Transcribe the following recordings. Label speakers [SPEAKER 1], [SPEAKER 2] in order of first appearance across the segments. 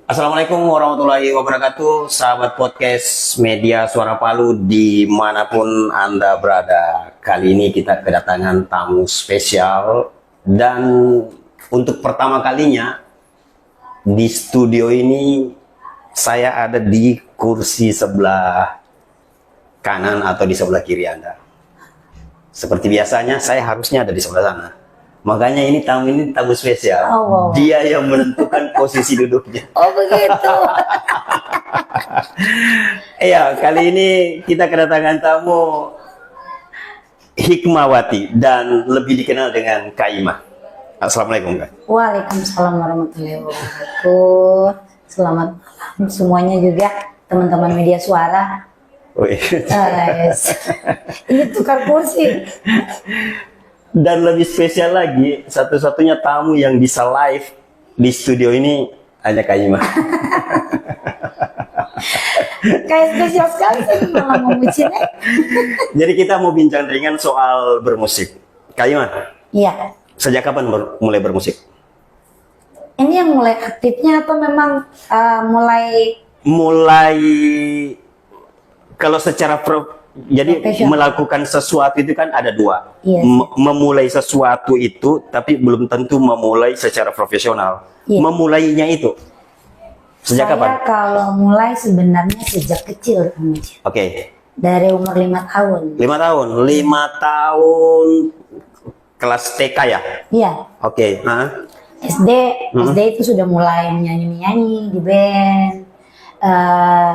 [SPEAKER 1] Assalamualaikum warahmatullahi wabarakatuh, sahabat podcast media Suara Palu dimanapun Anda berada. Kali ini kita kedatangan tamu spesial dan untuk pertama kalinya di studio ini saya ada di kursi sebelah kanan atau di sebelah kiri Anda. Seperti biasanya saya harusnya ada di sebelah sana. Makanya ini tamu spesial.
[SPEAKER 2] Oh.
[SPEAKER 1] Dia yang menentukan posisi duduknya.
[SPEAKER 2] Oh begitu.
[SPEAKER 1] Iya, kali ini kita kedatangan tamu Hikmawati dan lebih dikenal dengan Kak Ima. Assalamualaikum Kak.
[SPEAKER 2] Waalaikumsalam warahmatullahi wabarakatuh. Selamat malam semuanya juga teman-teman media suara. Yes. Ini tukar kursi.
[SPEAKER 1] Dan lebih spesial lagi, satu-satunya tamu yang bisa live di studio ini hanya Kak Ima.
[SPEAKER 2] Kayak spesial sekali sih malah memujinya.
[SPEAKER 1] Jadi kita mau bincang ringan soal bermusik. Kak Ima,
[SPEAKER 2] Iya.
[SPEAKER 1] sejak kapan mulai bermusik?
[SPEAKER 2] Ini yang mulai aktifnya atau memang
[SPEAKER 1] Mulai kalau secara jadi
[SPEAKER 2] Profesional.
[SPEAKER 1] melakukan sesuatu itu kan ada dua.
[SPEAKER 2] Iya.
[SPEAKER 1] Memulai sesuatu itu tapi belum tentu memulai secara profesional.
[SPEAKER 2] Iya.
[SPEAKER 1] Memulainya itu sejak
[SPEAKER 2] saya
[SPEAKER 1] kapan?
[SPEAKER 2] kalau mulai sebenarnya sejak kecil, Kang Muji.
[SPEAKER 1] Oke.
[SPEAKER 2] Dari umur 5 tahun.
[SPEAKER 1] 5 tahun kelas TK ya?
[SPEAKER 2] Iya.
[SPEAKER 1] Oke.
[SPEAKER 2] SD itu sudah mulai nyanyi di band.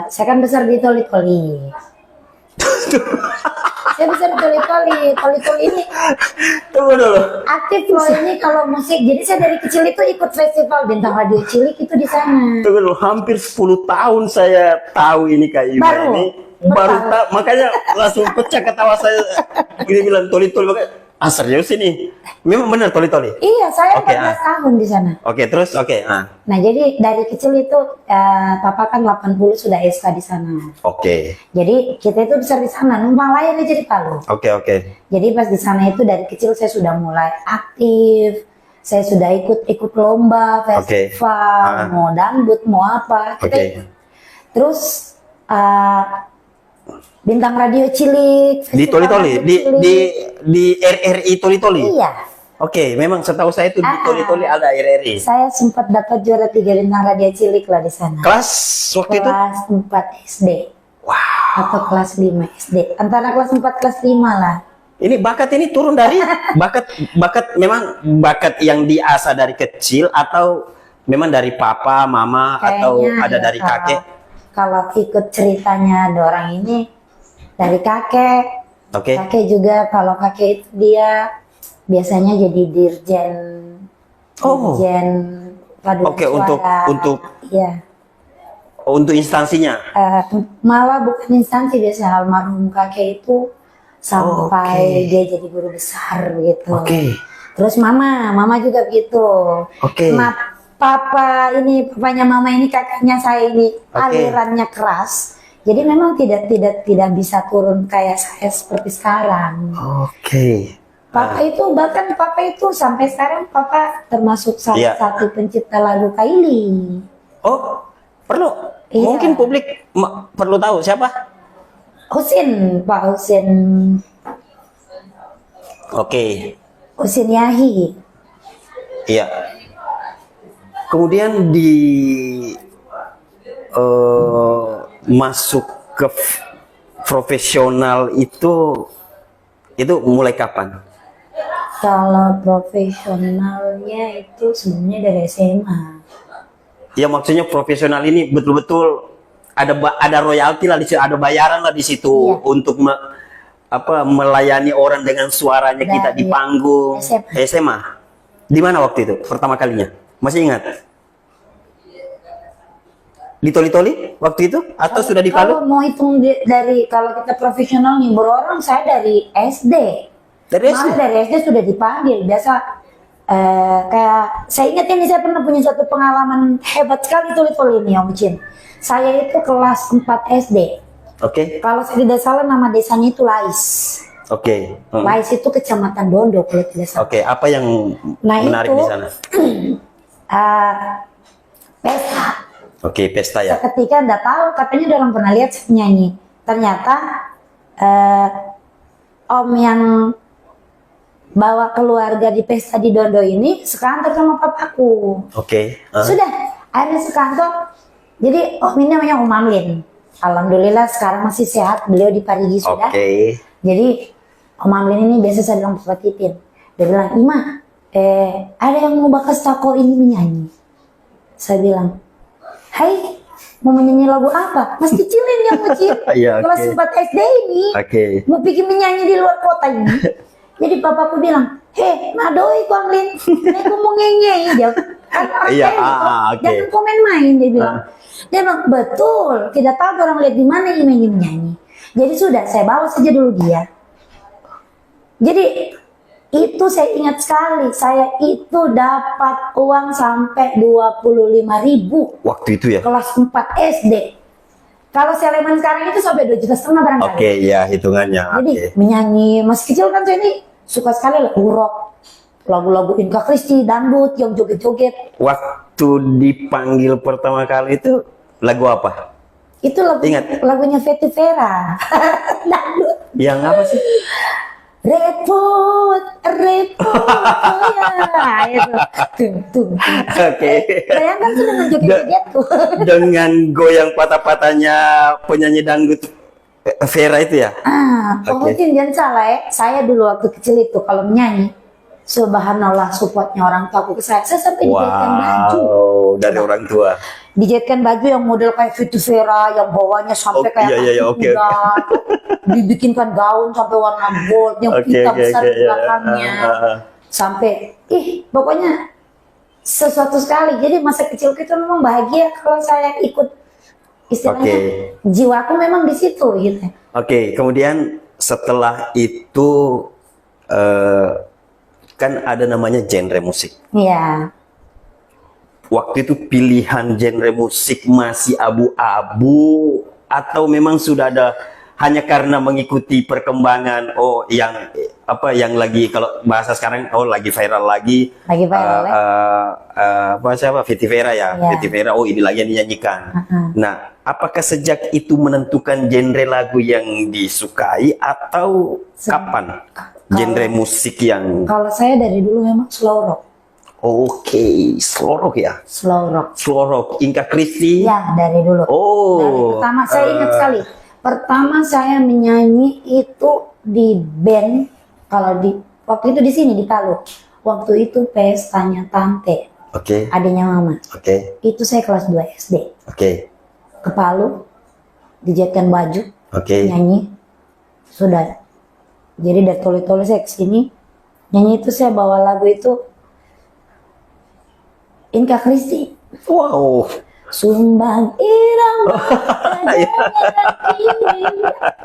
[SPEAKER 2] Saya kan besar di Toli-Toli. Saya besar di Toli-Toli. Toli-Toli ini
[SPEAKER 1] Tunggu dulu.
[SPEAKER 2] aktif loh ini kalau musik. Jadi saya dari kecil itu ikut festival Bintang Radio Cilik itu di sana.
[SPEAKER 1] Tunggu dulu. Hampir 10 tahun saya tahu ini Kak Ima
[SPEAKER 2] Baru?
[SPEAKER 1] ini. Baru tahu. Makanya langsung pecah ketawa saya. Dia bilang Toli-Toli. Makanya, serius ini? Memang benar Toli-Toli?
[SPEAKER 2] Iya, saya
[SPEAKER 1] Oke,
[SPEAKER 2] 14 tahun di sana.
[SPEAKER 1] Oke, terus oke.
[SPEAKER 2] Nah, jadi dari kecil itu papa kan 80 sudah SK di sana.
[SPEAKER 1] Oke.
[SPEAKER 2] Jadi kita itu besar di sana, numpang layar aja di Palu.
[SPEAKER 1] Oke.
[SPEAKER 2] Jadi pas di sana itu dari kecil saya sudah mulai aktif. Saya sudah ikut lomba, festival, mau dangdut, mau apa.
[SPEAKER 1] Oke.
[SPEAKER 2] Terus Bintang Radio Cilik,
[SPEAKER 1] Di
[SPEAKER 2] Festival
[SPEAKER 1] Toli-Toli,
[SPEAKER 2] Radio
[SPEAKER 1] di
[SPEAKER 2] Cilik.
[SPEAKER 1] di RRI Toli-Toli.
[SPEAKER 2] Iya.
[SPEAKER 1] Oke, memang setahu saya itu di Toli-Toli ada RRI.
[SPEAKER 2] Saya sempat dapat juara 3 Bintang Radio Cilik lah di sana.
[SPEAKER 1] Kelas waktu itu?
[SPEAKER 2] Kelas 4 SD.
[SPEAKER 1] Wow.
[SPEAKER 2] Atau kelas 5 SD. Antara kelas 4 kelas 5 lah.
[SPEAKER 1] Ini bakat ini turun dari bakat memang bakat yang diasah dari kecil atau memang dari papa, mama atau
[SPEAKER 2] Kayaknya
[SPEAKER 1] ada
[SPEAKER 2] ya,
[SPEAKER 1] dari kakek?
[SPEAKER 2] Kalau ikut ceritanya ada orang ini dari kakek.
[SPEAKER 1] Oke.
[SPEAKER 2] Kakek juga, kalau kakek itu dia biasanya jadi dirjen.
[SPEAKER 1] Oh.
[SPEAKER 2] Dirjen paduan
[SPEAKER 1] Oke,
[SPEAKER 2] suara.
[SPEAKER 1] untuk
[SPEAKER 2] Iya.
[SPEAKER 1] untuk instansinya.
[SPEAKER 2] Malah bukan instansi, biasa almarhum kakek itu sampai
[SPEAKER 1] Oke.
[SPEAKER 2] dia jadi guru besar begitu.
[SPEAKER 1] Oke.
[SPEAKER 2] Terus mama juga begitu.
[SPEAKER 1] Oke.
[SPEAKER 2] Papanya mama ini, kakaknya saya ini alirannya keras. Jadi memang tidak bisa turun kayak saya seperti sekarang.
[SPEAKER 1] Oke.
[SPEAKER 2] Papa itu sampai sekarang papa termasuk salah
[SPEAKER 1] Iya.
[SPEAKER 2] satu pencipta lagu Kaili.
[SPEAKER 1] Oh, perlu.
[SPEAKER 2] Iya.
[SPEAKER 1] Mungkin publik perlu tahu siapa?
[SPEAKER 2] Pak Husin
[SPEAKER 1] Oke.
[SPEAKER 2] Yahi.
[SPEAKER 1] Iya. Kemudian masuk ke profesional itu mulai kapan?
[SPEAKER 2] Kalau profesionalnya itu sebenarnya dari SMA.
[SPEAKER 1] Ya maksudnya profesional ini betul-betul ada royalti lah di situ, ada bayaran lah di situ.
[SPEAKER 2] Iya.
[SPEAKER 1] Untuk melayani orang dengan suaranya kita di
[SPEAKER 2] Dari
[SPEAKER 1] panggung
[SPEAKER 2] SMA.
[SPEAKER 1] SMA. Di mana waktu itu pertama kalinya? Masih ingat? Di Toli-Toli waktu itu atau sudah di Palu?
[SPEAKER 2] Kalau mau hitung kalau kita profesional ngibur orang, saya dari SD.
[SPEAKER 1] Dari SD?
[SPEAKER 2] Malah dari SD sudah dipanggil. Biasa kayak saya ingat ini, saya pernah punya suatu pengalaman hebat sekali Toli-Toli ini, Om Cin. Saya itu kelas 4 SD.
[SPEAKER 1] Oke.
[SPEAKER 2] Kalau saya tidak salah nama desanya itu Lais.
[SPEAKER 1] Oke.
[SPEAKER 2] Lais itu kecamatan Dondo kalau tidak salah.
[SPEAKER 1] Oke, apa yang
[SPEAKER 2] Nah,
[SPEAKER 1] menarik
[SPEAKER 2] itu,
[SPEAKER 1] di sana?
[SPEAKER 2] pesta.
[SPEAKER 1] Oke, pesta ya.
[SPEAKER 2] Seketika nggak tahu, katanya udah orang pernah lihat saya nyanyi. Ternyata om yang bawa keluarga di pesta di Dondo ini sekantor sama papaku.
[SPEAKER 1] Oke.
[SPEAKER 2] Sudah, akhirnya sekantor. Jadi om ini namanya Om Amlin. Alhamdulillah sekarang masih sehat, beliau di Parigi sudah.
[SPEAKER 1] Oke.
[SPEAKER 2] Jadi Om Amlin ini biasa saya bilang Papa Titin. Dia bilang, Ima, ada yang mau bakas toko ini menyanyi. Saya bilang, hai, mau menyanyi lagu apa? Mas kecilin yang kecil.
[SPEAKER 1] Iya,
[SPEAKER 2] Kelas
[SPEAKER 1] oke.
[SPEAKER 2] 4 SD ini.
[SPEAKER 1] Oke.
[SPEAKER 2] Mau bikin menyanyi di luar kota ini. Jadi papaku bilang, heh, nadoi ku Amlin. Ini aku mau ngenye. Dia kan orang
[SPEAKER 1] Iya,
[SPEAKER 2] kayak gitu.
[SPEAKER 1] oke.
[SPEAKER 2] Jangan komen main, dia bilang. Dia bilang, betul. Tidak tahu orang lihat di mana Ima ini menyanyi. Jadi sudah, saya bawa saja dulu dia. Jadi itu saya ingat sekali, saya itu dapat uang sampai 25.000
[SPEAKER 1] Waktu itu ya.
[SPEAKER 2] kelas 4 SD. Kalau Seleman sekarang itu sampai 2,5 juta barangkali.
[SPEAKER 1] Oke, ya hitungannya.
[SPEAKER 2] Jadi
[SPEAKER 1] Oke.
[SPEAKER 2] menyanyi masih kecil kan saya ini suka sekali lagu rock, lagu-lagu Inka Kristi, dangdut, yang joget-joget.
[SPEAKER 1] Waktu dipanggil pertama kali itu lagu apa?
[SPEAKER 2] Itu
[SPEAKER 1] Ingat.
[SPEAKER 2] lagunya Fety Vera. Dangdut.
[SPEAKER 1] Yang apa sih?
[SPEAKER 2] Repot, repot, oh ya, itu. Tung.
[SPEAKER 1] Oke.
[SPEAKER 2] Bayangkan sih dengan joget-jogetku.
[SPEAKER 1] Dengan goyang patah-patahnya penyanyi dangdut Vera itu ya? Oke.
[SPEAKER 2] Mungkin jangan salah ya. Saya dulu waktu kecil itu kalau menyanyi, subhanallah supportnya orang tua aku ke saya sampai dijahitkan baju.
[SPEAKER 1] Wow, dari orang tua.
[SPEAKER 2] Dijahitkan baju yang model kayak Fety Vera, yang bawahnya sampai
[SPEAKER 1] Oh,
[SPEAKER 2] kayak
[SPEAKER 1] iya,
[SPEAKER 2] kaki
[SPEAKER 1] oke,
[SPEAKER 2] kuda. Dibikinkan gaun sampai warna gold, yang
[SPEAKER 1] Oke,
[SPEAKER 2] pita
[SPEAKER 1] oke,
[SPEAKER 2] besar
[SPEAKER 1] oke,
[SPEAKER 2] di
[SPEAKER 1] iya.
[SPEAKER 2] belakangnya. Sampai, pokoknya sesuatu sekali. Jadi masa kecil kita memang bahagia kalau saya ikut, istilahnya jiwaku memang di situ gitu.
[SPEAKER 1] Oke, kemudian setelah itu kan ada namanya genre musik.
[SPEAKER 2] Iya.
[SPEAKER 1] Waktu itu pilihan genre musik masih abu-abu atau memang sudah ada hanya karena mengikuti perkembangan yang lagi kalau bahasa sekarang lagi viral lagi siapa Fety Vera ya.
[SPEAKER 2] Iya.
[SPEAKER 1] Fety Vera ini lagi yang dinyanyikan. Nah, apakah sejak itu menentukan genre lagu yang disukai atau kapan genre musik yang
[SPEAKER 2] Kalau saya dari dulu memang slow rock.
[SPEAKER 1] Oke, slow rock ya?
[SPEAKER 2] Slow rock.
[SPEAKER 1] Slow rock, Inka Kristi?
[SPEAKER 2] Ya, dari dulu. Dari pertama, saya ingat sekali. Pertama saya menyanyi itu di band, waktu itu di sini, di Palu. Waktu itu pestanya Tante,
[SPEAKER 1] Oke.
[SPEAKER 2] adiknya Mama.
[SPEAKER 1] Oke.
[SPEAKER 2] Itu saya kelas 2 SD.
[SPEAKER 1] Oke.
[SPEAKER 2] Ke Palu, dijahitkan baju,
[SPEAKER 1] Oke.
[SPEAKER 2] nyanyi. Sudah. Jadi dari tole-tole saya kesini, nyanyi itu saya bawa lagu itu Inka Kristi.
[SPEAKER 1] Wow.
[SPEAKER 2] Sumbang irama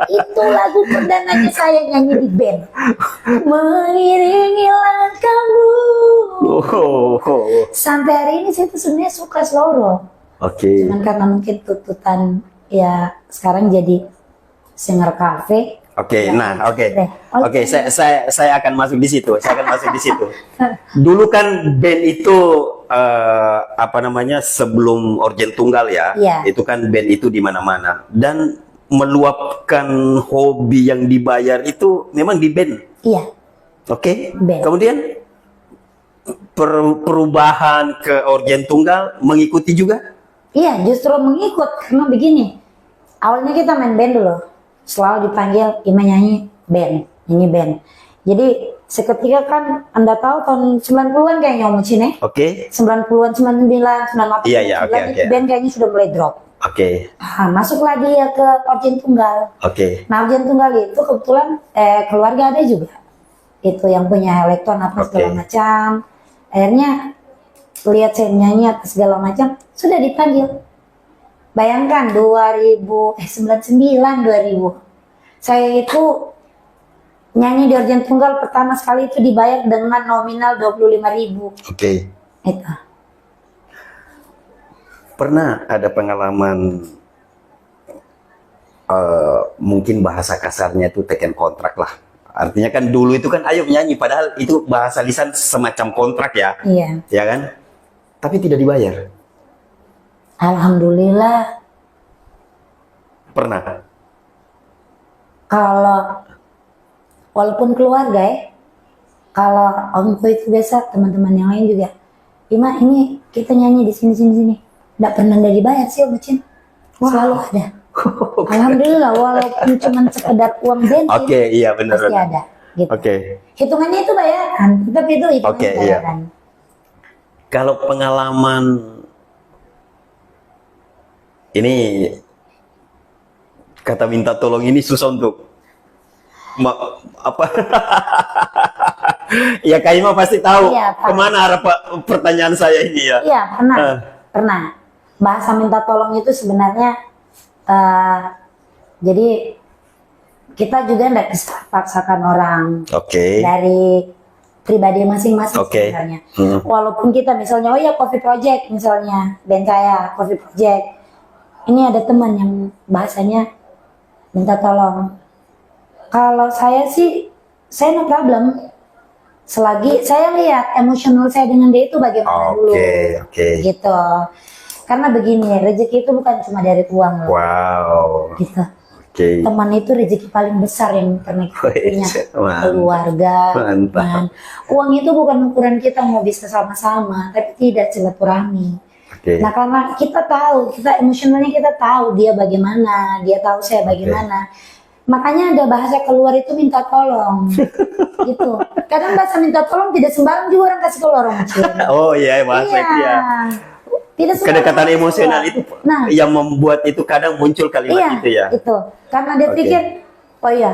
[SPEAKER 2] itu lagu perdananya saya nyanyi di band. Mengiringi langkahmu. Sampai hari ini saya tuh sebenarnya suka slow rock.
[SPEAKER 1] Oke.
[SPEAKER 2] Cuman karena mungkin tuntutan ya sekarang jadi singer cafe.
[SPEAKER 1] Oke,
[SPEAKER 2] Ya,
[SPEAKER 1] nah, oke.
[SPEAKER 2] deh.
[SPEAKER 1] Oke, saya akan masuk di situ. Dulu kan band itu sebelum Orjen Tunggal ya.
[SPEAKER 2] Iya.
[SPEAKER 1] Itu kan band itu di mana-mana dan meluapkan hobi yang dibayar itu memang di band.
[SPEAKER 2] Iya,
[SPEAKER 1] Oke.
[SPEAKER 2] Band.
[SPEAKER 1] Kemudian perubahan ke Orjen Tunggal mengikuti juga?
[SPEAKER 2] iya justru mengikut karena begini. Awalnya kita main band dulu. Selalu dipanggil Ima nyanyi band. Jadi seketika kan Anda tahu tahun 90-an kayaknya Om Cine.
[SPEAKER 1] Oke.
[SPEAKER 2] 90-an, 99, 98,
[SPEAKER 1] Iya, oke.
[SPEAKER 2] band kayaknya sudah mulai drop.
[SPEAKER 1] Oke.
[SPEAKER 2] Masuklah dia ke Orjen Tunggal.
[SPEAKER 1] Oke.
[SPEAKER 2] Nah, Orjen Tunggal itu kebetulan keluarga ada juga. Itu yang punya elektron apa segala macam. Akhirnya lihat saya nyanyi apa segala macam, sudah dipanggil. Bayangkan 2000 saya itu nyanyi di Orjen Tunggal pertama sekali itu dibayar dengan nominal 25.000.
[SPEAKER 1] Oke.
[SPEAKER 2] Itu.
[SPEAKER 1] Pernah ada pengalaman mungkin bahasa kasarnya itu teken kontrak lah. Artinya kan dulu itu kan ayo nyanyi padahal itu bahasa lisan semacam kontrak ya.
[SPEAKER 2] Iya.
[SPEAKER 1] Ya kan? Tapi tidak dibayar.
[SPEAKER 2] Alhamdulillah.
[SPEAKER 1] Pernah?
[SPEAKER 2] Kalau walaupun keluarga ya, kalau omku itu biasa teman-teman yang lain juga, Ima ini kita nyanyi di sini. Nggak pernah dari dibayar sih Om Cin. Selalu ada. Alhamdulillah walaupun cuma sekedar uang bensin.
[SPEAKER 1] Oke, iya benar.
[SPEAKER 2] Pasti ada. Gitu.
[SPEAKER 1] Oke.
[SPEAKER 2] Hitungannya itu bayaran, tapi itu hitungannya
[SPEAKER 1] Oke, iya.
[SPEAKER 2] bayaran.
[SPEAKER 1] Kalau pengalaman ini kata minta tolong ini susah untuk apa? Ya Kak Ima pasti tahu
[SPEAKER 2] Iya, Pak.
[SPEAKER 1] kemana arah pertanyaan saya ini ya.
[SPEAKER 2] Iya, pernah. Bahasa minta tolong itu sebenarnya jadi kita juga tidak bisa paksakan orang
[SPEAKER 1] Oke.
[SPEAKER 2] dari pribadi masing-masing
[SPEAKER 1] Oke.
[SPEAKER 2] sebenarnya. Walaupun kita misalnya, oh ya Coffee Project misalnya, band saya Coffee Project, ini ada teman yang bahasanya minta tolong. Kalau saya sih, saya no problem. Selagi saya lihat emosional saya dengan dia itu bagaimana dulu.
[SPEAKER 1] Oke.
[SPEAKER 2] Gitu. Karena begini, rezeki itu bukan cuma dari uang loh.
[SPEAKER 1] Wow.
[SPEAKER 2] Gitu.
[SPEAKER 1] Oke.
[SPEAKER 2] Teman itu rezeki paling besar yang pernah kita punya.
[SPEAKER 1] Mantap.
[SPEAKER 2] Keluarga.
[SPEAKER 1] Mantap.
[SPEAKER 2] teman. Uang itu bukan ukuran kita mau bisa sama-sama, tapi tidak silaturahmi.
[SPEAKER 1] Oke.
[SPEAKER 2] Nah karena kita tahu, kita emosionalnya kita tahu dia bagaimana, dia tahu saya bagaimana. Makanya ada bahasa keluar itu minta tolong, gitu. Kadang bahasa minta tolong tidak sembarang juga orang kasih keluar orang kecil.
[SPEAKER 1] Oh iya bahasa itu ya.
[SPEAKER 2] Tidak sembarang
[SPEAKER 1] Kedekatan
[SPEAKER 2] kasih
[SPEAKER 1] emosional
[SPEAKER 2] keluar.
[SPEAKER 1] itu
[SPEAKER 2] Nah,
[SPEAKER 1] yang membuat itu kadang muncul kalimat
[SPEAKER 2] iya,
[SPEAKER 1] itu ya.
[SPEAKER 2] itu. Karena dia
[SPEAKER 1] Oke.
[SPEAKER 2] pikir, oh iya,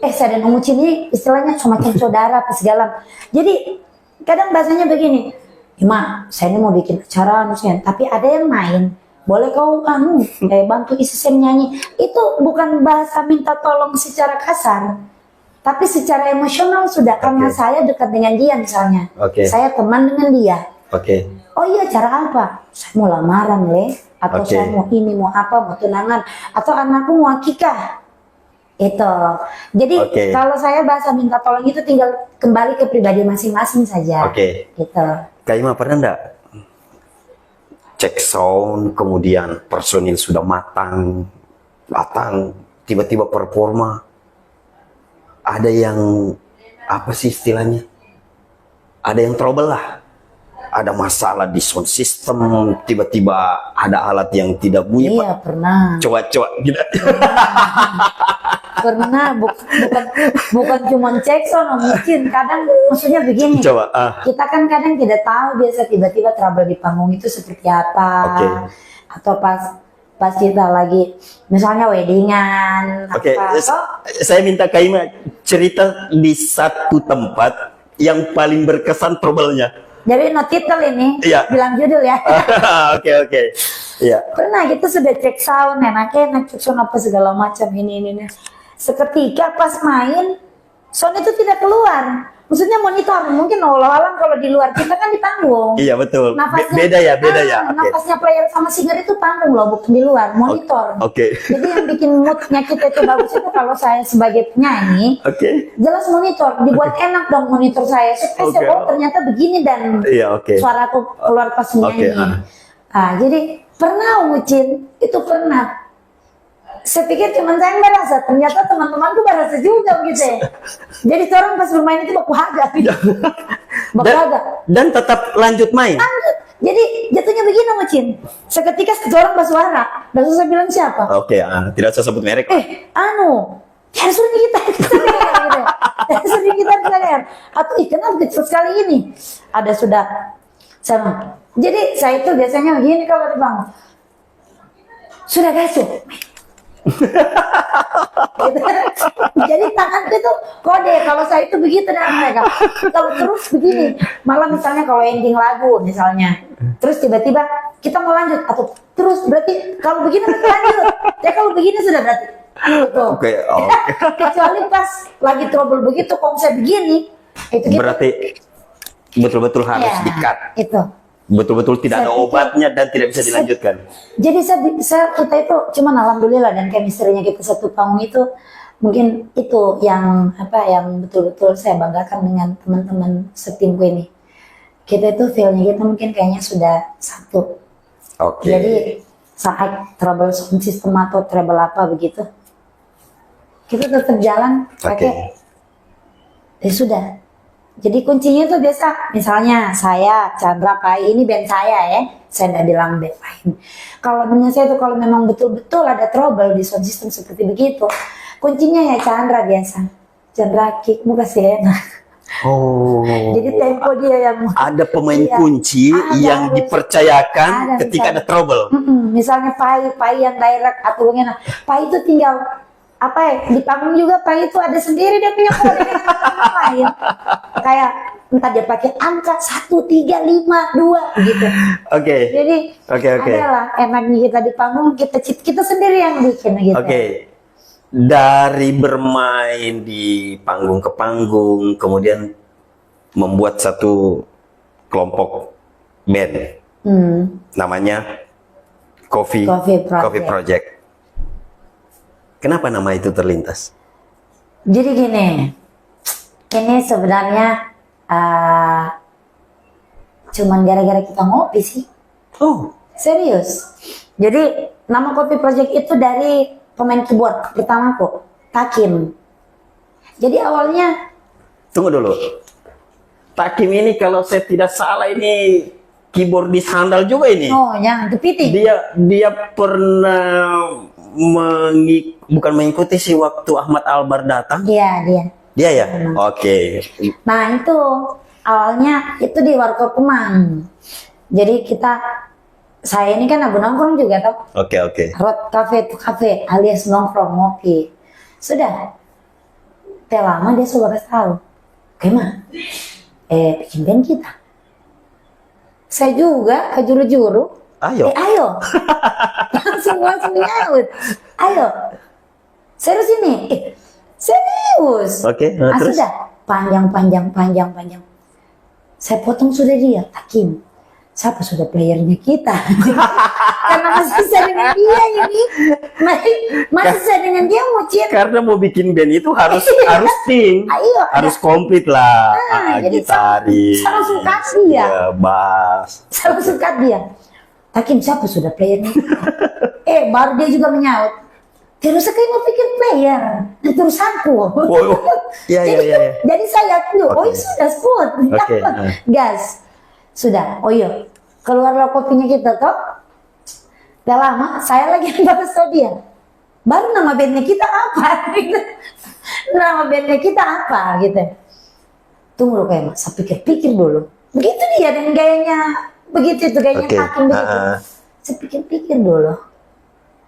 [SPEAKER 2] saya dan Omucin ini istilahnya semakin saudara apa segala. Jadi kadang bahasanya begini, Ima, saya ini mau bikin acara, tapi ada yang main. Boleh kau bantu isi Sam nyanyi. Itu bukan bahasa minta tolong secara kasar, tapi secara emosional sudah. Karena
[SPEAKER 1] Oke.
[SPEAKER 2] saya dekat dengan dia misalnya,
[SPEAKER 1] Oke.
[SPEAKER 2] saya teman dengan dia.
[SPEAKER 1] Oke.
[SPEAKER 2] Oh iya, cara apa? Saya mau lamaran, atau
[SPEAKER 1] Oke.
[SPEAKER 2] saya mau ini, mau apa, mau tunangan, atau anakku mau akikah. Itu. Jadi
[SPEAKER 1] Oke.
[SPEAKER 2] kalau saya bahasa minta tolong itu tinggal kembali ke pribadi masing-masing saja.
[SPEAKER 1] Oke.
[SPEAKER 2] Gitu.
[SPEAKER 1] Kak Ima pernah enggak cek sound, kemudian personil sudah matang, tiba-tiba performa, ada yang apa sih istilahnya? Ada yang trouble lah. Ada masalah di sound system, tiba-tiba ada alat yang tidak bunyi.
[SPEAKER 2] Iya, pernah.
[SPEAKER 1] Coba gitu.
[SPEAKER 2] Pernah bukan cuma cek sono, mungkin kadang maksudnya begini.
[SPEAKER 1] Coba.
[SPEAKER 2] Kita kan kadang tidak tahu biasa tiba-tiba trouble di panggung itu seperti apa.
[SPEAKER 1] Oke.
[SPEAKER 2] Atau pas kita lagi misalnya weddingan
[SPEAKER 1] Oke,
[SPEAKER 2] apa.
[SPEAKER 1] saya minta Kak Ima cerita di satu tempat yang paling berkesan trouble-nya.
[SPEAKER 2] Jadi no title ini,
[SPEAKER 1] Iya.
[SPEAKER 2] bilang judul ya.
[SPEAKER 1] Oke. Iya.
[SPEAKER 2] Pernah kita sudah cek sound, enak cek sound apa segala macam ini. Seketika pas main, sound itu tidak keluar. Maksudnya monitor, mungkin walau-walau kalau di luar kita kan di panggung.
[SPEAKER 1] Iya betul.
[SPEAKER 2] Nafasnya,
[SPEAKER 1] Beda ya. Oke.
[SPEAKER 2] Nafasnya player sama singer itu panggung loh, bukan di luar, monitor.
[SPEAKER 1] Oke.
[SPEAKER 2] Jadi yang bikin moodnya kita itu bagus itu kalau saya sebagai penyanyi,
[SPEAKER 1] Oke.
[SPEAKER 2] jelas monitor, dibuat enak dong monitor saya. Supaya saya,
[SPEAKER 1] Oke.
[SPEAKER 2] oh ternyata begini dan
[SPEAKER 1] Iya, oke.
[SPEAKER 2] suaraku keluar pas nyanyi. Jadi pernah Umucin, itu pernah. Saya pikir cuma saya yang berasa, ternyata teman-temanku berasa juga gitu ya. Jadi orang pas bermain itu baku haga gitu. Baku haga.
[SPEAKER 1] Dan tetap lanjut main.
[SPEAKER 2] Lanjut. Jadi jatuhnya begini Umucin. Seketika seorang bersuara, dan saya bilang siapa?
[SPEAKER 1] Oke, tidak usah sebut merek.
[SPEAKER 2] Ya suruh kita gitu. Ya suruh kita atau kenapa kecil sekali ini? Ada sudah sama. Jadi saya itu biasanya begini kalau di bangun. Sudah guys tuh. Gitu. Jadi tanganku itu kode kalau saya itu begitu dengan mereka. Kalau terus begini, malah misalnya kalau ending lagu misalnya, terus tiba-tiba kita mau lanjut atau terus berarti kalau begini berarti lanjut. Ya kalau begini sudah berarti.
[SPEAKER 1] Oke.
[SPEAKER 2] Kecuali pas lagi trouble begitu, kalau saya begini, itu gitu.
[SPEAKER 1] Berarti betul-betul harus
[SPEAKER 2] Ya,
[SPEAKER 1] di-cut.
[SPEAKER 2] Itu.
[SPEAKER 1] Betul-betul tidak ada
[SPEAKER 2] Saya pikir-
[SPEAKER 1] obatnya dan tidak bisa dilanjutkan.
[SPEAKER 2] Jadi kita itu cuman alhamdulillah dan chemistry-nya kita satu panggung itu mungkin itu yang betul-betul saya banggakan dengan teman-teman setimku ini. Kita itu feel-nya kita mungkin kayaknya sudah satu.
[SPEAKER 1] Oke.
[SPEAKER 2] Jadi saat trouble sound system atau trouble apa begitu, kita tetap jalan pakai. Ya sudah. Jadi kuncinya itu biasa, misalnya saya Chandra Pai, ini band saya ya, saya nggak bilang band lain. Kalau band saya itu kalau memang betul-betul ada trouble di sound system seperti begitu, kuncinya ya Chandra biasa, Chandra kick muka sih enak.
[SPEAKER 1] Oh.
[SPEAKER 2] Jadi tempo dia yang
[SPEAKER 1] ada pemain
[SPEAKER 2] iya,
[SPEAKER 1] kunci yang dipercayakan ketika ada trouble.
[SPEAKER 2] Misalnya Pai yang direct atau gimana, Pai itu tinggal apa ya, di panggung juga Pai itu ada sendiri dia punya kode dengan teman lain. Kayak entah dia pakai angka 1, 3, 5, 2 gitu.
[SPEAKER 1] Oke.
[SPEAKER 2] Jadi
[SPEAKER 1] Oke.
[SPEAKER 2] adalah enaknya kita di panggung, kita sendiri yang bikin gitu.
[SPEAKER 1] Oke. Dari bermain di panggung ke panggung, kemudian membuat satu kelompok band, namanya Coffee Project. Kenapa nama itu terlintas?
[SPEAKER 2] Jadi gini, ini sebenarnya cuman gara-gara kita ngopi sih.
[SPEAKER 1] Oh,
[SPEAKER 2] Serius. Jadi nama Coffee Project itu dari pemain keyboard pertamaku, Takim. Jadi awalnya,
[SPEAKER 1] tunggu dulu. Takim ini kalau saya tidak salah ini keyboardis handal juga ini.
[SPEAKER 2] oh yang kepiting.
[SPEAKER 1] Dia pernah bukan mengikuti sih waktu Ahmad Albar datang.
[SPEAKER 2] Iya dia.
[SPEAKER 1] Dia ya? Oke.
[SPEAKER 2] Nah itu awalnya itu di Warkop Kemang. Jadi saya ini kan abu nongkrong juga tau.
[SPEAKER 1] Oke.
[SPEAKER 2] Road cafe itu cafe alias nongkrong ngopi. Sudah. Lama dia sudah tahu. Gimana? Bikin band kita. Saya juga ke juru-juru.
[SPEAKER 1] Ayo.
[SPEAKER 2] Ayo. langsung nyaut. Ayo. Serius ini. Serius.
[SPEAKER 1] Oke,
[SPEAKER 2] Nah,
[SPEAKER 1] terus?
[SPEAKER 2] sudah. Panjang. Saya potong sudah dia. Takim. Siapa sudah playernya kita? Karena masih sisa dengan dia ini. Masih sisa dengan dia mau cheat.
[SPEAKER 1] Karena mau bikin band itu harus tim.
[SPEAKER 2] Ayo,
[SPEAKER 1] harus komplit lah.
[SPEAKER 2] jadi
[SPEAKER 1] Gitaris.
[SPEAKER 2] saya langsung kasih ya.
[SPEAKER 1] Ya, bass.
[SPEAKER 2] Saya suka dia. Takim siapa sudah playernya? Baru dia juga menyaut. Terus saya mau bikin player. Terus aku.
[SPEAKER 1] Iya.
[SPEAKER 2] Jadi saya tuh, sudah spot.
[SPEAKER 1] Oke.
[SPEAKER 2] Gas. Sudah. Keluarlah kopinya kita toh. Udah lama, saya lagi bahas dia. Baru nama bandnya kita apa? Nama bandnya kita apa? Gitu. Tunggu dulu kayak saya pikir-pikir dulu. Begitu dia dengan gayanya. Begitu itu gayanya Takim begitu. Saya pikir-pikir dulu.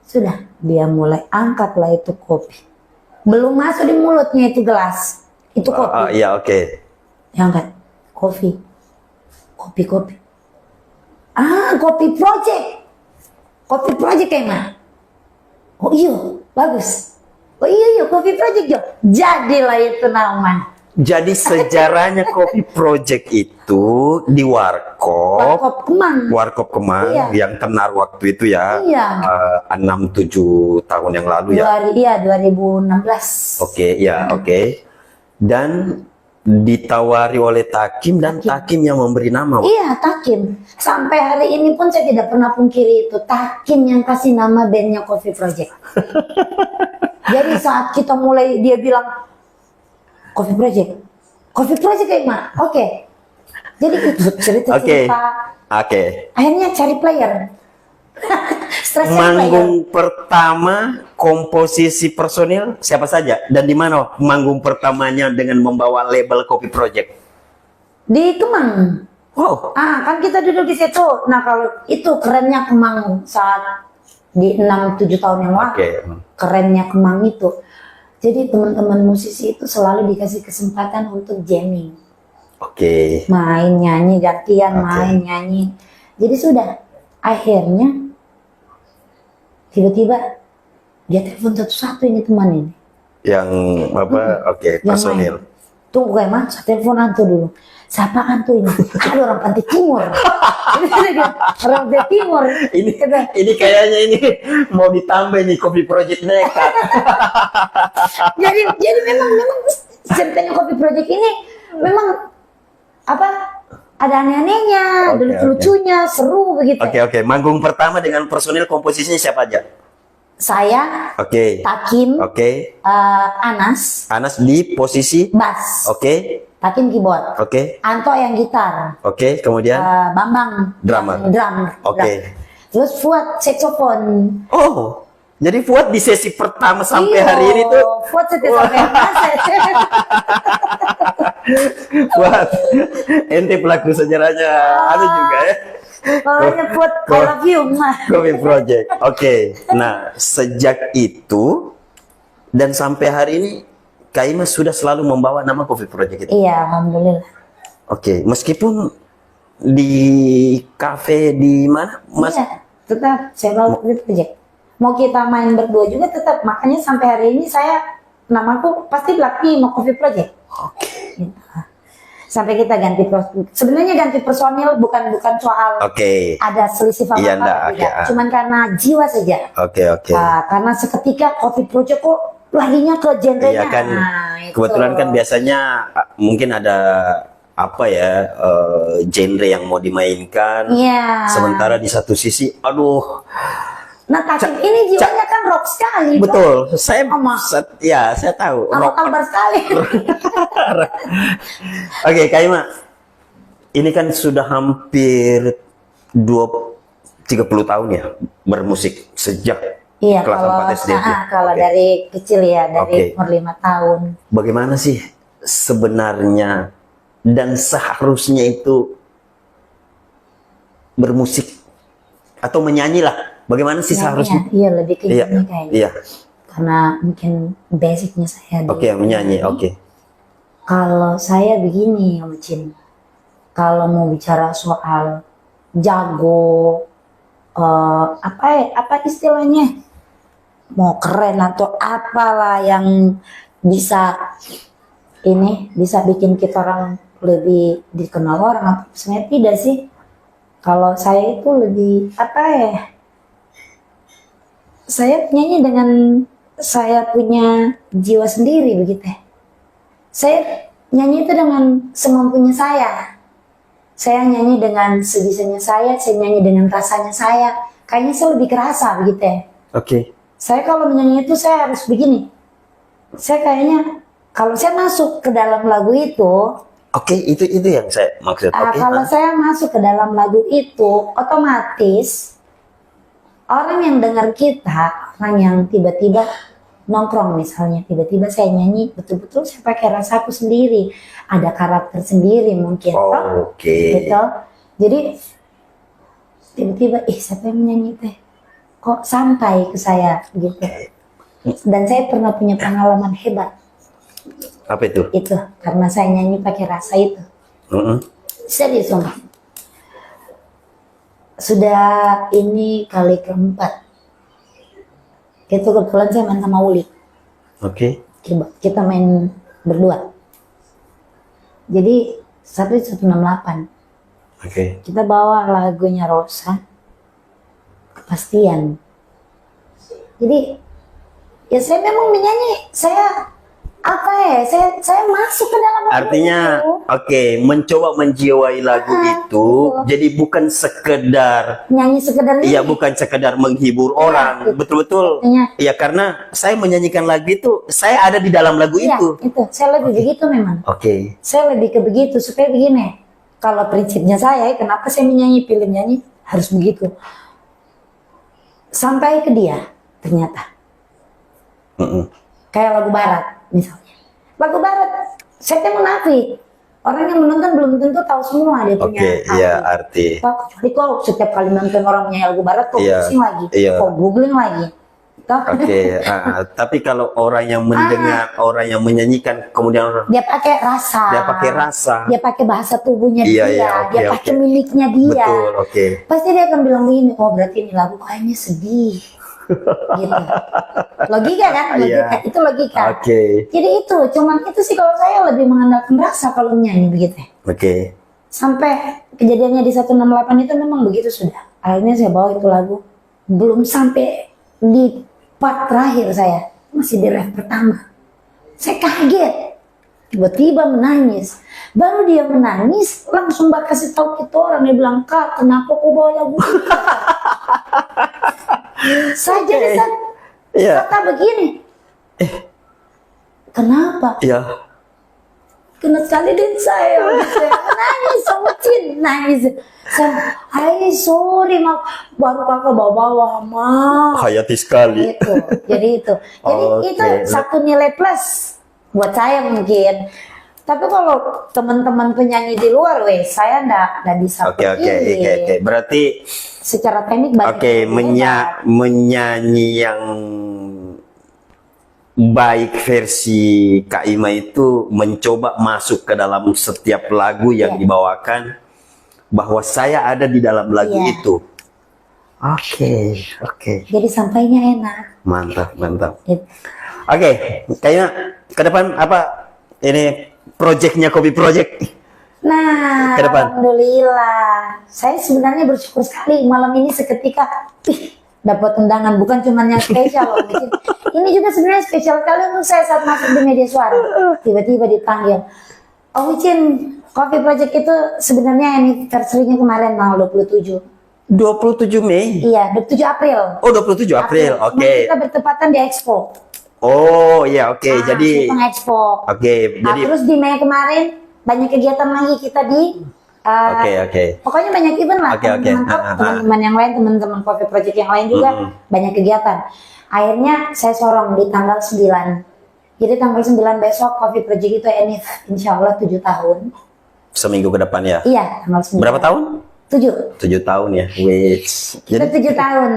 [SPEAKER 2] Sudah, dia mulai angkatlah itu kopi. Belum masuk di mulutnya itu gelas. Itu kopi.
[SPEAKER 1] Iya, oke.
[SPEAKER 2] Dia angkat. Kopi. Coffee Project. Coffee Project kayak mana? Oh iya, bagus. Oh iya, Coffee Project jo. Jadilah itu nama.
[SPEAKER 1] Jadi sejarahnya Coffee Project itu di Warkop Kemang
[SPEAKER 2] Iya.
[SPEAKER 1] yang tenar waktu itu ya.
[SPEAKER 2] Iya.
[SPEAKER 1] 6-7 tahun yang lalu ya.
[SPEAKER 2] 2016.
[SPEAKER 1] Oke. Dan ditawari oleh Takim dan Takim yang memberi nama.
[SPEAKER 2] Iya, Takim. Sampai hari ini pun saya tidak pernah pungkiri itu. Takim yang kasih nama bandnya Coffee Project. Jadi saat kita mulai dia bilang Coffee Project kayak mana? Oke. Jadi itu cerita-cerita.
[SPEAKER 1] Oke.
[SPEAKER 2] Akhirnya cari player.
[SPEAKER 1] Manggung pertama komposisi personil siapa saja dan di mana manggung pertamanya dengan membawa label Coffee Project?
[SPEAKER 2] Di Kemang.
[SPEAKER 1] Wow.
[SPEAKER 2] Kan kita duduk di situ. Nah kalau itu kerennya Kemang saat di 6-7 tahun yang lalu.
[SPEAKER 1] Oke.
[SPEAKER 2] Kerennya Kemang itu. Jadi teman-teman musisi itu selalu dikasih kesempatan untuk jamming.
[SPEAKER 1] Oke.
[SPEAKER 2] Main nyanyi gantian, main nyanyi. Jadi sudah akhirnya tiba-tiba dia telepon satu-satu ini teman ini.
[SPEAKER 1] Yang apa? Oke, personil.
[SPEAKER 2] Tunggu kayak mas, telepon Anto dulu. Siapa Anto ini? Ada orang Pantai Timur. Orang Pantai Timur.
[SPEAKER 1] Ini kayaknya ini mau ditambah nih Coffee Project nekat.
[SPEAKER 2] jadi memang ceritanya Coffee Project ini memang apa ada aneh-anehnya, ada
[SPEAKER 1] Oke,
[SPEAKER 2] lucu-lucunya, seru begitu.
[SPEAKER 1] Oke. Manggung pertama dengan personil komposisinya siapa aja?
[SPEAKER 2] Saya,
[SPEAKER 1] Oke.
[SPEAKER 2] Takim,
[SPEAKER 1] Oke.
[SPEAKER 2] Anas,
[SPEAKER 1] Anas di posisi.
[SPEAKER 2] bass,
[SPEAKER 1] Oke.
[SPEAKER 2] Takim keyboard,
[SPEAKER 1] Oke.
[SPEAKER 2] Anto yang gitar,
[SPEAKER 1] Oke. Kemudian.
[SPEAKER 2] Bambang
[SPEAKER 1] Drummer.
[SPEAKER 2] yang drum,
[SPEAKER 1] Oke.
[SPEAKER 2] drum. Terus Fuad saxophone.
[SPEAKER 1] Oh, jadi Fuad di sesi pertama sampai
[SPEAKER 2] Iyo,
[SPEAKER 1] hari ini tuh.
[SPEAKER 2] Fuad setia sampai masa.
[SPEAKER 1] Fuad, ente pelaku sejarahnya ada juga ya.
[SPEAKER 2] Pokoknya Fuad, I love you. Mah.
[SPEAKER 1] Coffee Project. Oke. Nah, sejak itu dan sampai hari ini Kak Ima sudah selalu membawa nama Coffee Project itu.
[SPEAKER 2] Iya, alhamdulillah.
[SPEAKER 1] Oke, meskipun di kafe di mana, Mas?
[SPEAKER 2] Iya, tetap saya bawa Coffee Project. Mau kita main berdua juga tetap. Makanya sampai hari ini saya namaku pasti Blacky mau Coffee Project.
[SPEAKER 1] Oke.
[SPEAKER 2] Gitu. Sampai kita ganti sebenarnya ganti personil bukan soal
[SPEAKER 1] Oke.
[SPEAKER 2] ada selisih paham
[SPEAKER 1] Iya,
[SPEAKER 2] apa
[SPEAKER 1] enggak,
[SPEAKER 2] tidak.
[SPEAKER 1] oke.
[SPEAKER 2] Cuman karena jiwa saja.
[SPEAKER 1] Oke.
[SPEAKER 2] Karena seketika Coffee Project kok larinya ke genrenya.
[SPEAKER 1] Iya kan,
[SPEAKER 2] Nah, itu.
[SPEAKER 1] kebetulan kan biasanya mungkin ada apa ya genre yang mau dimainkan.
[SPEAKER 2] Iya.
[SPEAKER 1] Sementara di satu sisi, aduh,
[SPEAKER 2] Nah, Takim ini jiwanya kan rock sekali. Bro.
[SPEAKER 1] betul. Saya tahu.
[SPEAKER 2] Sama kabar sekali.
[SPEAKER 1] Oke, Kak Ima, ini kan sudah hampir 30 tahun ya bermusik sejak
[SPEAKER 2] Iya,
[SPEAKER 1] kelas
[SPEAKER 2] kalau
[SPEAKER 1] 4 SD.
[SPEAKER 2] kalau
[SPEAKER 1] Oke.
[SPEAKER 2] dari kecil ya, dari
[SPEAKER 1] Oke.
[SPEAKER 2] umur 5 tahun.
[SPEAKER 1] Bagaimana sih sebenarnya dan seharusnya itu bermusik atau menyanyi lah? Bagaimana sih seharusnya?
[SPEAKER 2] Iya, lebih ke
[SPEAKER 1] Iya,
[SPEAKER 2] gini kayaknya.
[SPEAKER 1] iya.
[SPEAKER 2] Karena mungkin basicnya saya.
[SPEAKER 1] Oke, menyanyi. Oke.
[SPEAKER 2] Kalau saya begini, Om Cin. Kalau mau bicara soal jago, apa istilahnya? Mau keren atau apalah yang bisa bisa bikin kita orang lebih dikenal orang apa sebenarnya tidak sih. Kalau saya itu lebih saya nyanyi dengan saya punya jiwa sendiri begitu ya. Saya nyanyi itu dengan semampunya saya. Saya nyanyi dengan sebisanya saya nyanyi dengan rasanya saya. Kayaknya saya lebih kerasa begitu ya.
[SPEAKER 1] Oke.
[SPEAKER 2] Saya kalau menyanyi itu saya harus begini. Saya kayaknya kalau saya masuk ke dalam lagu itu,
[SPEAKER 1] Oke, itu yang saya maksud. Oke.
[SPEAKER 2] kalau saya masuk ke dalam lagu itu, otomatis orang yang dengar kita, orang yang tiba-tiba nongkrong misalnya, tiba-tiba saya nyanyi, betul-betul saya pakai rasaku sendiri, ada karakter sendiri mungkin, toh?
[SPEAKER 1] Oke.
[SPEAKER 2] Gitu. Jadi tiba-tiba, siapa yang menyanyi teh? Kok sampai ke saya gitu. Dan saya pernah punya pengalaman hebat.
[SPEAKER 1] Apa itu?
[SPEAKER 2] Itu karena saya nyanyi pakai rasa itu. Serius sumpah. Sudah ini kali keempat. Itu kebetulan saya main sama Uli.
[SPEAKER 1] Oke.
[SPEAKER 2] Kita main berdua. Jadi 168.
[SPEAKER 1] Oke.
[SPEAKER 2] Kita bawa lagunya Rosa. Kepastian. Jadi ya saya memang menyanyi. Saya masuk ke dalam lagu
[SPEAKER 1] Artinya,
[SPEAKER 2] itu.
[SPEAKER 1] oke, mencoba menjiwai lagu itu, jadi bukan sekedar,
[SPEAKER 2] Nyanyi sekedar
[SPEAKER 1] iya
[SPEAKER 2] ini.
[SPEAKER 1] bukan sekedar menghibur orang,
[SPEAKER 2] itu.
[SPEAKER 1] betul-betul.
[SPEAKER 2] Artinya,
[SPEAKER 1] Ya karena saya menyanyikan lagu itu, saya ada di dalam lagu
[SPEAKER 2] iya,
[SPEAKER 1] itu.
[SPEAKER 2] Saya lebih begitu memang.
[SPEAKER 1] Oke.
[SPEAKER 2] Saya lebih ke begitu supaya begini. Kalau prinsipnya saya, kenapa saya menyanyi film nyanyi harus begitu. Sampai ke dia ternyata. Kayak lagu barat misalnya. Lagu barat, saya kan munafik. Orang yang menonton belum tentu tahu semua dia punya
[SPEAKER 1] Oke, iya arti.
[SPEAKER 2] Kecuali kok setiap kali nonton orang menyanyi lagu barat kok
[SPEAKER 1] Iya,
[SPEAKER 2] pusing lagi,
[SPEAKER 1] iya.
[SPEAKER 2] kok googling lagi. Toh?
[SPEAKER 1] Oke, tapi kalau orang yang mendengar, orang yang menyanyikan, kemudian orang
[SPEAKER 2] Dia pakai rasa.
[SPEAKER 1] dia pakai rasa.
[SPEAKER 2] Dia pakai bahasa tubuhnya
[SPEAKER 1] Iya,
[SPEAKER 2] dia.
[SPEAKER 1] iya, oke,
[SPEAKER 2] dia pakai
[SPEAKER 1] oke.
[SPEAKER 2] mimiknya dia.
[SPEAKER 1] Betul, oke.
[SPEAKER 2] Pasti dia akan bilang begini, oh berarti ini lagu kayaknya sedih. Gitu. Logika kan? Logika.
[SPEAKER 1] Iya.
[SPEAKER 2] Itu logika.
[SPEAKER 1] Oke.
[SPEAKER 2] Jadi itu, cuman itu sih kalau saya lebih mengandalkan rasa kalau menyanyi begitu.
[SPEAKER 1] Oke.
[SPEAKER 2] Sampai kejadiannya di 168 itu memang begitu sudah. Akhirnya saya bawa itu lagu. Belum sampai di part terakhir saya. Masih di ref pertama. Saya kaget. tiba-tiba menangis. Baru dia menangis, langsung Mbak kasih tahu kita orang, dia bilang, Kak, kenapa kau bawa lagu ini? Saya jadi
[SPEAKER 1] Iya.
[SPEAKER 2] kata begini, kenapa?
[SPEAKER 1] Iya.
[SPEAKER 2] Kena sekali dan saya nangis sama Cin, nangis. Saya, sorry mak, baru kakak bawa-bawa mah.
[SPEAKER 1] Hayati sekali.
[SPEAKER 2] Jadi itu
[SPEAKER 1] Oke.
[SPEAKER 2] satu nilai plus buat saya mungkin. Tapi kalau teman-teman penyanyi di luar, saya ndak bisa
[SPEAKER 1] Oke.
[SPEAKER 2] begini.
[SPEAKER 1] Berarti
[SPEAKER 2] Secara teknik banyak
[SPEAKER 1] oke,
[SPEAKER 2] yang hebat.
[SPEAKER 1] menyanyi yang baik versi Kak Ima itu mencoba masuk ke dalam setiap lagu yang
[SPEAKER 2] Iya.
[SPEAKER 1] dibawakan, bahwa saya ada di dalam lagu
[SPEAKER 2] Iya.
[SPEAKER 1] itu. Oke.
[SPEAKER 2] Jadi sampainya enak.
[SPEAKER 1] Mantap.
[SPEAKER 2] Gitu.
[SPEAKER 1] Oke, kayaknya ke depan apa ini projectnya Kopi Project?
[SPEAKER 2] Nah,
[SPEAKER 1] Ke depan.
[SPEAKER 2] alhamdulillah. Saya sebenarnya bersyukur sekali malam ini seketika dapat undangan, bukan cuma yang spesial loh. Ini juga sebenarnya spesial kali untuk saya saat masuk di media suara. Tiba-tiba dipanggil. Om Micin, Coffee Project itu sebenarnya anniversary-nya kemarin tanggal 27.
[SPEAKER 1] 27 Mei.
[SPEAKER 2] Iya, 27 April.
[SPEAKER 1] Oh, 27 April.
[SPEAKER 2] Cuma
[SPEAKER 1] Oke.
[SPEAKER 2] Kita bertepatan di Expo.
[SPEAKER 1] Oh, iya, oke.
[SPEAKER 2] Nah,
[SPEAKER 1] Jadi
[SPEAKER 2] Kupang Expo.
[SPEAKER 1] oke,
[SPEAKER 2] Nah,
[SPEAKER 1] jadi
[SPEAKER 2] terus di Mei kemarin banyak kegiatan lagi kita di
[SPEAKER 1] oke.
[SPEAKER 2] pokoknya banyak event lah.
[SPEAKER 1] Oke.
[SPEAKER 2] Teman-teman yang lain, teman-teman Coffee Project yang lain juga banyak kegiatan. Akhirnya saya sorong di tanggal 9. Jadi tanggal 9 besok Coffee Project itu insya Allah 7 tahun.
[SPEAKER 1] Seminggu ke depan ya.
[SPEAKER 2] Iya, tanggal 9.
[SPEAKER 1] Berapa tahun?
[SPEAKER 2] 7.
[SPEAKER 1] 7 tahun ya. Wait.
[SPEAKER 2] Kita 7 tahun.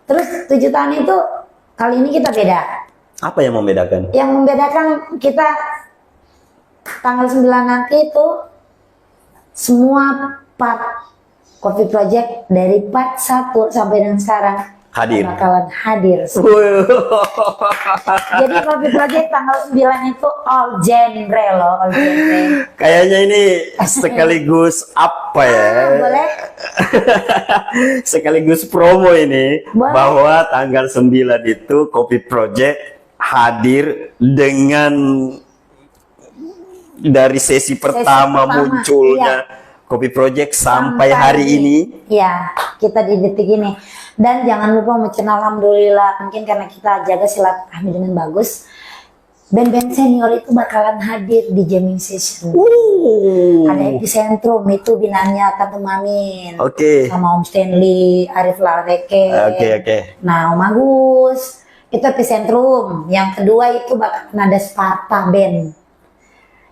[SPEAKER 2] Terus 7 tahun itu kali ini kita beda.
[SPEAKER 1] Apa yang membedakan?
[SPEAKER 2] Yang membedakan kita tanggal 9 nanti itu semua part Coffee Project dari part 1 sampai dengan sekarang
[SPEAKER 1] Hadir.
[SPEAKER 2] bakalan hadir. Jadi Coffee Project tanggal 9 itu all genre loh, all genre.
[SPEAKER 1] Kayaknya ini sekaligus apa ya?
[SPEAKER 2] Boleh?
[SPEAKER 1] Sekaligus promo ini
[SPEAKER 2] Boleh.
[SPEAKER 1] bahwa tanggal 9 itu Kopi Project hadir dengan dari sesi pertama
[SPEAKER 2] pertama,
[SPEAKER 1] munculnya Kopi Project sampai hari ini.
[SPEAKER 2] Ya, kita di detik ini. Dan jangan lupa Mucin, alhamdulillah mungkin karena kita jaga silaturahmi dengan bagus. Band-band senior itu bakalan hadir di jamming session. Ada Epicentrum itu binanya Tante Mamin.
[SPEAKER 1] Oke.
[SPEAKER 2] Sama Om Stanley, Arif Lareke.
[SPEAKER 1] Oke.
[SPEAKER 2] Nah, Om Agus itu Epicentrum. Yang kedua itu bakalan ada Sparta Band.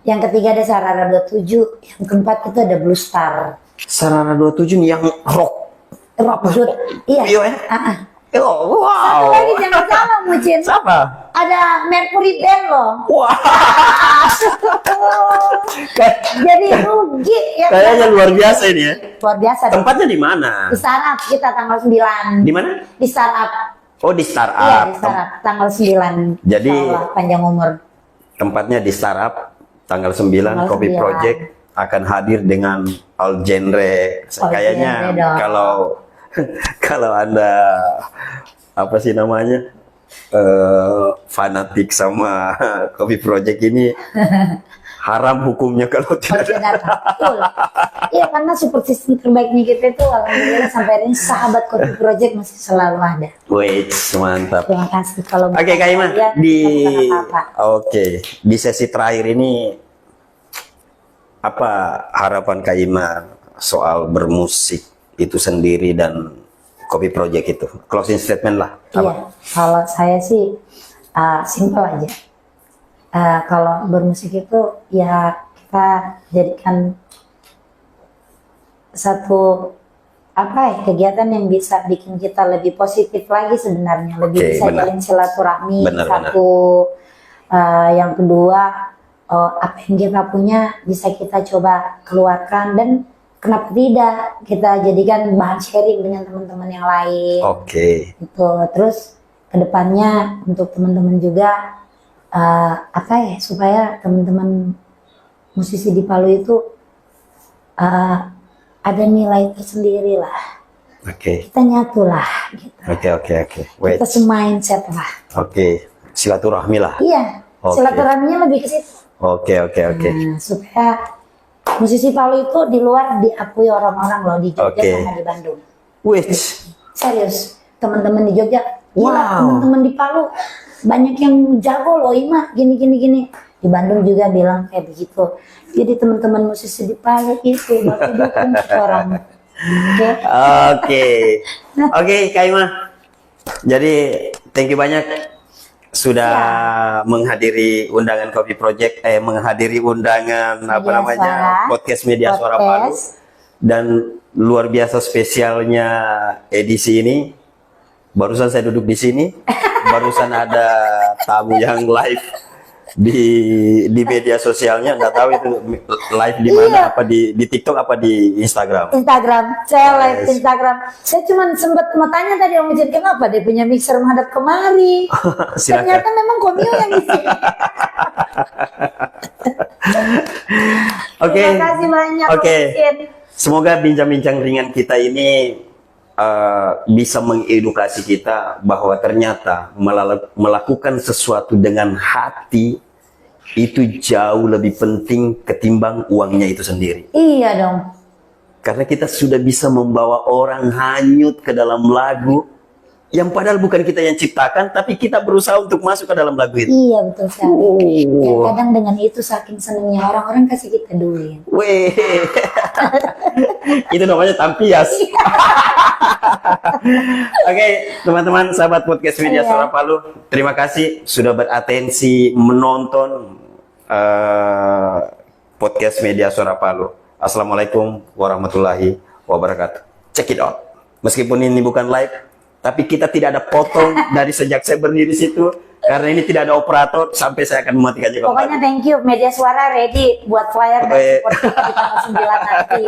[SPEAKER 2] Yang ketiga ada Sarara 27. Yang keempat itu ada Blue Star.
[SPEAKER 1] Sarana 27 nih yang rock.
[SPEAKER 2] Rock Shoot. Iya.
[SPEAKER 1] Iya, ya? Oh,
[SPEAKER 2] Satu
[SPEAKER 1] wow.
[SPEAKER 2] lagi jangan salah Mucin.
[SPEAKER 1] Siapa?
[SPEAKER 2] Ada Mercury Band loh.
[SPEAKER 1] Wah.
[SPEAKER 2] Jadi rugi ya.
[SPEAKER 1] Kayaknya luar biasa ini ya.
[SPEAKER 2] Luar biasa. dong.
[SPEAKER 1] Tempatnya di mana?
[SPEAKER 2] Di startup kita tanggal 9.
[SPEAKER 1] Di mana?
[SPEAKER 2] Di startup.
[SPEAKER 1] Oh, di startup.
[SPEAKER 2] Iya, di startup tanggal 9.
[SPEAKER 1] Jadi-
[SPEAKER 2] Insya Allah, panjang umur.
[SPEAKER 1] Tempatnya di startup tanggal 9
[SPEAKER 2] Tanggal
[SPEAKER 1] Kopi
[SPEAKER 2] 9.
[SPEAKER 1] Project akan hadir dengan all genre.
[SPEAKER 2] All
[SPEAKER 1] Kayaknya
[SPEAKER 2] genre dong.
[SPEAKER 1] kalau Anda apa sih namanya? Fanatik sama Kopi Project ini haram hukumnya kalau
[SPEAKER 2] Kalau
[SPEAKER 1] tidak
[SPEAKER 2] tidak betul. Iya, karena support system terbaiknya kita itu alhamdulillah sampai hari ini sahabat Coffee Project masih selalu ada.
[SPEAKER 1] Wait, mantap.
[SPEAKER 2] Terima kasih kalau
[SPEAKER 1] Oke, Kak Ima,
[SPEAKER 2] kalian,
[SPEAKER 1] di
[SPEAKER 2] bukan apa-apa.
[SPEAKER 1] oke, di sesi terakhir ini apa harapan Kak Ima soal bermusik itu sendiri dan Kopi Project itu? Closing statement lah.
[SPEAKER 2] Iya, kalau saya sih simpel aja. Kalau bermusik itu ya kita jadikan satu kegiatan yang bisa bikin kita lebih positif lagi sebenarnya, lebih
[SPEAKER 1] Oke,
[SPEAKER 2] bisa
[SPEAKER 1] benar.
[SPEAKER 2] jalin silaturahmi.
[SPEAKER 1] Benar,
[SPEAKER 2] Satu, yang kedua apa yang kita punya bisa kita coba keluarkan dan kenapa tidak kita jadikan bahan sharing dengan teman-teman yang lain.
[SPEAKER 1] Oke.
[SPEAKER 2] Gitu. Terus kedepannya untuk teman-teman juga supaya teman-teman musisi di Palu itu ada nilai tersendiri lah.
[SPEAKER 1] Oke.
[SPEAKER 2] Kita nyatu lah gitu.
[SPEAKER 1] Oke. Wait.
[SPEAKER 2] Kita semindset lah.
[SPEAKER 1] Oke. Silaturahmi lah.
[SPEAKER 2] Iya,
[SPEAKER 1] Oke.
[SPEAKER 2] silaturahminya lebih ke situ.
[SPEAKER 1] Oke, oke, oke.
[SPEAKER 2] Nah, supaya musisi Palu itu di luar diakui orang-orang loh di Jogja
[SPEAKER 1] Oke.
[SPEAKER 2] sama di Bandung.
[SPEAKER 1] Wih,
[SPEAKER 2] Serius, teman-teman di Jogja, gila,
[SPEAKER 1] Wow.
[SPEAKER 2] teman-teman di Palu banyak yang jago loh, Ima, gini gini gini. Di Bandung juga bilang kayak begitu. Jadi teman-teman musisi di Palu itu baku dukung orang. Oke.
[SPEAKER 1] oke. Oke, Kak Ima. Jadi, thank you banyak sudah menghadiri undangan Kopi Project, menghadiri undangan apa
[SPEAKER 2] Media
[SPEAKER 1] namanya
[SPEAKER 2] Suara.
[SPEAKER 1] podcast Media Suara Palu,
[SPEAKER 2] Podcast.
[SPEAKER 1] dan luar biasa spesialnya edisi ini. Barusan saya duduk di sini, barusan ada tamu yang live di media sosialnya, nggak tahu itu live di mana,
[SPEAKER 2] Iya.
[SPEAKER 1] apa di TikTok apa di Instagram.
[SPEAKER 2] Instagram, saya live
[SPEAKER 1] Yes.
[SPEAKER 2] Instagram. Saya cuma sempat mau tanya tadi Om Jen, kenapa dia punya mixer menghadap kemari?
[SPEAKER 1] Silakan.
[SPEAKER 2] Ternyata memang Komio yang di sini.
[SPEAKER 1] Oke.
[SPEAKER 2] Terima kasih banyak
[SPEAKER 1] Oke.
[SPEAKER 2] Om Jen.
[SPEAKER 1] Semoga bincang-bincang ringan kita ini bisa mengedukasi kita bahwa ternyata melakukan sesuatu dengan hati itu jauh lebih penting ketimbang uangnya itu sendiri.
[SPEAKER 2] Iya dong.
[SPEAKER 1] Karena kita sudah bisa membawa orang hanyut ke dalam lagu yang padahal bukan kita yang ciptakan, tapi kita berusaha untuk masuk ke dalam lagu itu.
[SPEAKER 2] Iya betul sekali.
[SPEAKER 1] Oh.
[SPEAKER 2] Dan kadang dengan itu saking senengnya orang-orang kasih kita duit.
[SPEAKER 1] Weh, itu namanya tampias. Oke, teman-teman, sahabat podcast Media
[SPEAKER 2] Iya.
[SPEAKER 1] Suara Palu, terima kasih sudah beratensi menonton podcast Media Suara Palu. Assalamualaikum warahmatullahi wabarakatuh. Check it out. Meskipun ini bukan live, tapi kita tidak ada potong dari sejak saya berdiri situ, karena ini tidak ada operator sampai saya akan mematikan juga.
[SPEAKER 2] Pokoknya thank you, Media Suara ready buat flyer dan support kita di tanggal 9 nanti.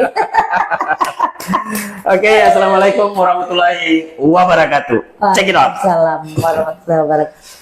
[SPEAKER 1] Oke, assalamualaikum warahmatullahi wabarakatuh. Check it out.
[SPEAKER 2] Waalaikumsalam warahmatullahi wabarakatuh.